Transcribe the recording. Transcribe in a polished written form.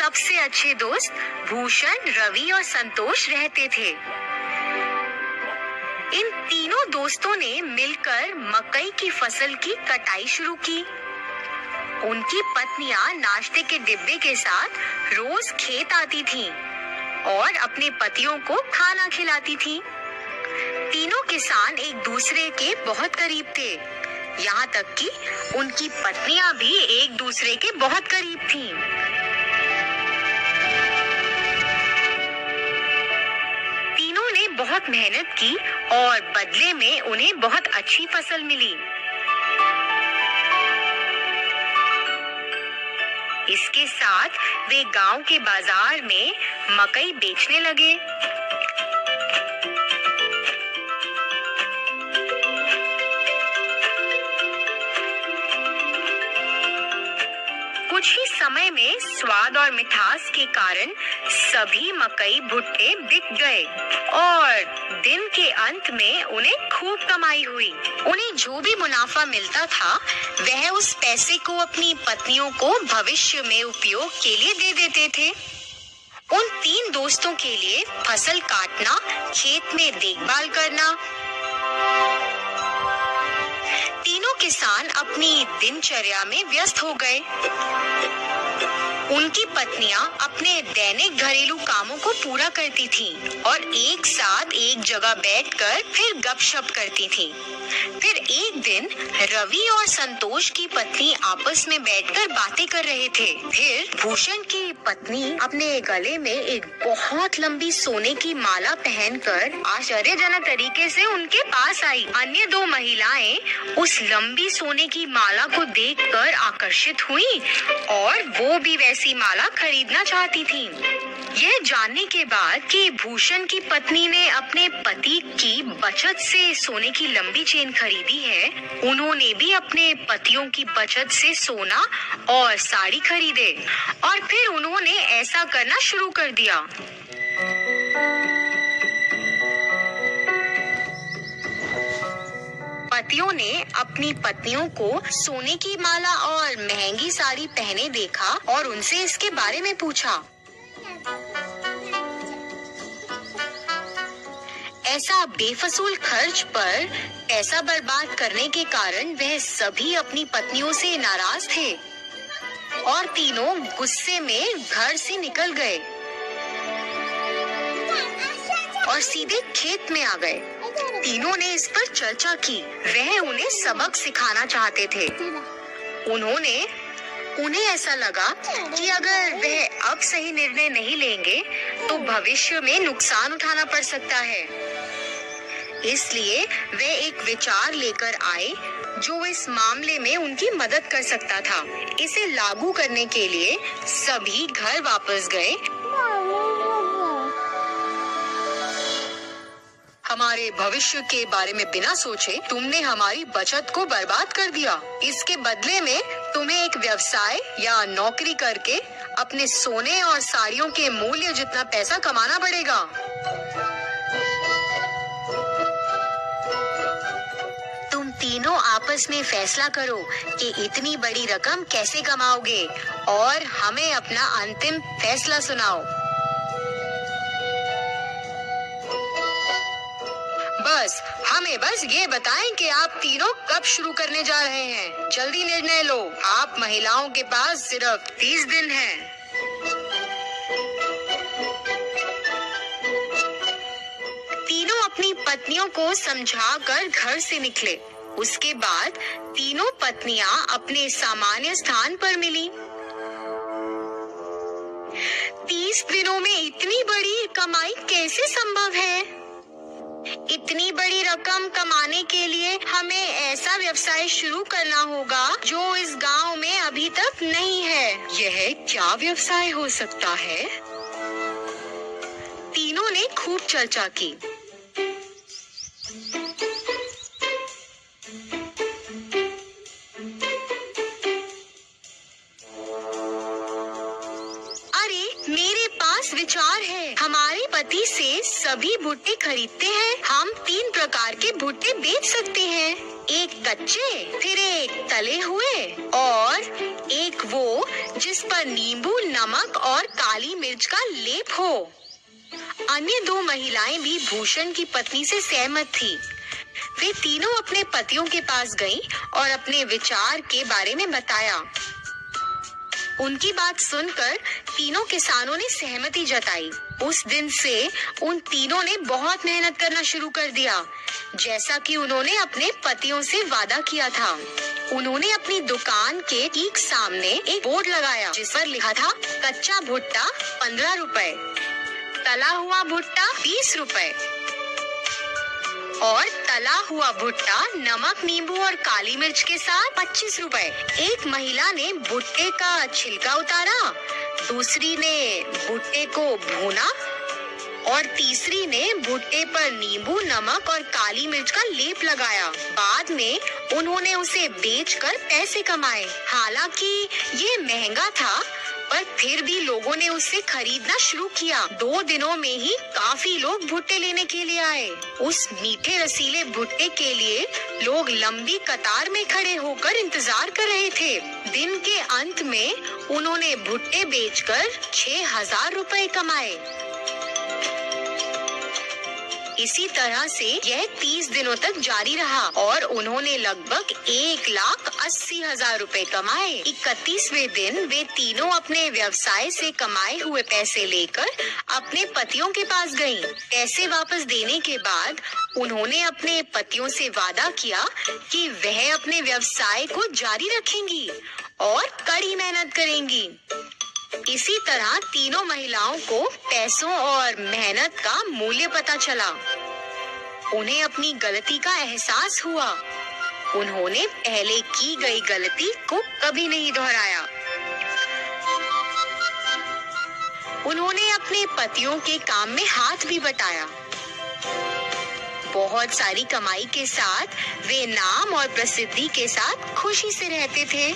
सबसे अच्छे दोस्त भूषण, रवि और संतोष रहते थे। इन तीनों दोस्तों ने मिलकर मकई की फसल की कटाई शुरू की। उनकी पत्नियां नाश्ते के डिब्बे के साथ रोज खेत आती थीं और अपने पतियों को खाना खिलाती थीं। तीनों किसान एक दूसरे के बहुत करीब थे, यहाँ तक कि उनकी पत्नियां भी एक दूसरे के बहुत करीब थीं। तीनों ने बहुत मेहनत की और बदले में उन्हें बहुत अच्छी फसल मिली। इसके साथ वे गांव के बाजार में मकई बेचने लगे। कुछ ही समय में स्वाद और मिठास के कारण सभी मकई भुट्टे बिक गए और दिन के अंत में उन्हें खूब कमाई हुई। उन्हें जो भी मुनाफा मिलता था वह उस पैसे को अपनी पत्नियों को भविष्य में उपयोग के लिए दे देते थे। उन तीन दोस्तों के लिए फसल काटना, खेत में देखभाल करना। तीनों किसान अपनी दिनचर्या में व्यस्त हो गए। उनकी पत्नियां अपने दैनिक घरेलू कामों को पूरा करती थीं और एक साथ एक जगह बैठकर फिर गपशप करती थीं। फिर एक दिन रवि और संतोष की पत्नी आपस में बैठकर बातें कर रहे थे। फिर भूषण की पत्नी अपने गले में एक बहुत लंबी सोने की माला पहनकर आश्चर्यजनक तरीके से उनके पास आई। अन्य दो महिलाएं उस लंबी सोने की माला को देखकर आकर्षित हुईं और वो भी वैसी माला खरीदना चाहती थीं। यह जानने के बाद कि भूषण की पत्नी ने अपने पति की बचत से सोने की लंबी चेन खरीदी है, उन्होंने भी अपने पतियों की बचत से सोना और साड़ी खरीदे और फिर उन्होंने ऐसा करना शुरू कर दिया। पतियों ने अपनी पत्नियों को सोने की माला और महंगी साड़ी पहने देखा और उनसे इसके बारे में पूछा। ऐसा बेफजूल खर्च पर पैसा बर्बाद करने के कारण वह सभी अपनी पत्नियों से नाराज थे और तीनों गुस्से में घर से निकल गए और सीधे खेत में आ गए। तीनों ने इस पर चर्चा की। वह उन्हें सबक सिखाना चाहते थे। उन्हें ऐसा लगा कि अगर वह अब सही निर्णय नहीं लेंगे तो भविष्य में नुकसान उठाना पड़ सकता है। इसलिए वे एक विचार लेकर आए जो इस मामले में उनकी मदद कर सकता था। इसे लागू करने के लिए सभी घर वापस गए। हमारे भविष्य के बारे में बिना सोचे तुमने हमारी बचत को बर्बाद कर दिया। इसके बदले में तुम्हें एक व्यवसाय या नौकरी करके अपने सोने और साड़ियों के मूल्य जितना पैसा कमाना पड़ेगा। तुम तीनों आपस में फैसला करो कि इतनी बड़ी रकम कैसे कमाओगे और हमें अपना अंतिम फैसला सुनाओ। हमें बस ये बताएं कि आप तीनों कब शुरू करने जा रहे हैं। जल्दी निर्णय लो। आप महिलाओं के पास सिर्फ 30 दिन हैं। तीनों अपनी पत्नियों को समझाकर घर से निकले। उसके बाद तीनों पत्नियां अपने सामान्य स्थान पर मिली। 30 दिनों में इतनी बड़ी कमाई कैसे संभव है? इतनी बड़ी रकम कमाने के लिए हमें ऐसा व्यवसाय शुरू करना होगा जो इस गांव में अभी तक नहीं है। यह क्या व्यवसाय हो सकता है? तीनों ने खूब चर्चा की। विचार है। हमारे पति से सभी भुट्टे खरीदते हैं। हम 3 प्रकार के भुट्टे बेच सकते हैं। एक कच्चे, फिर एक तले हुए और एक वो जिस पर नींबू, नमक और काली मिर्च का लेप हो। अन्य 2 महिलाएं भी भूषण की पत्नी से सहमत थी। वे तीनों अपने पतियों के पास गईं और अपने विचार के बारे में बताया। उनकी बात सुनकर तीनों किसानों ने सहमति जताई। उस दिन से उन तीनों ने बहुत मेहनत करना शुरू कर दिया, जैसा कि उन्होंने अपने पतियों से वादा किया था। उन्होंने अपनी दुकान के ठीक सामने एक बोर्ड लगाया, जिस पर लिखा था कच्चा भुट्टा 15 रुपए, तला हुआ भुट्टा 20 रुपए और तला हुआ भुट्टा नमक, नींबू और काली मिर्च के साथ 25 रुपए। एक महिला ने भुट्टे का छिलका उतारा, दूसरी ने भुट्टे को भूना और तीसरी ने भुट्टे पर नींबू, नमक और काली मिर्च का लेप लगाया। बाद में उन्होंने उसे बेचकर पैसे कमाए। हालांकि ये महंगा था, पर फिर भी लोगों ने उसे खरीदना शुरू किया। 2 दिनों में ही काफी लोग भुट्टे लेने के लिए आए। उस मीठे रसीले भुट्टे के लिए लोग लंबी कतार में खड़े होकर इंतजार कर रहे थे। दिन के अंत में उन्होंने भुट्टे बेचकर 6000 रुपए कमाए। इसी तरह से यह 30 दिनों तक जारी रहा और उन्होंने लगभग 1,80,000 रुपए कमाए। 31वें दिन वे तीनों अपने व्यवसाय से कमाए हुए पैसे लेकर अपने पतियों के पास गईं। पैसे वापस देने के बाद उन्होंने अपने पतियों से वादा किया कि वह अपने व्यवसाय को जारी रखेंगी और कड़ी मेहनत करेंगी। इसी तरह तीनों महिलाओं को पैसों और मेहनत का मूल्य पता चला। उन्हें अपनी गलती का एहसास हुआ। उन्होंने पहले की गई गलती को कभी नहीं दोहराया। उन्होंने अपने पतियों के काम में हाथ भी बटाया। बहुत सारी कमाई के साथ वे नाम और प्रसिद्धि के साथ खुशी से रहते थे।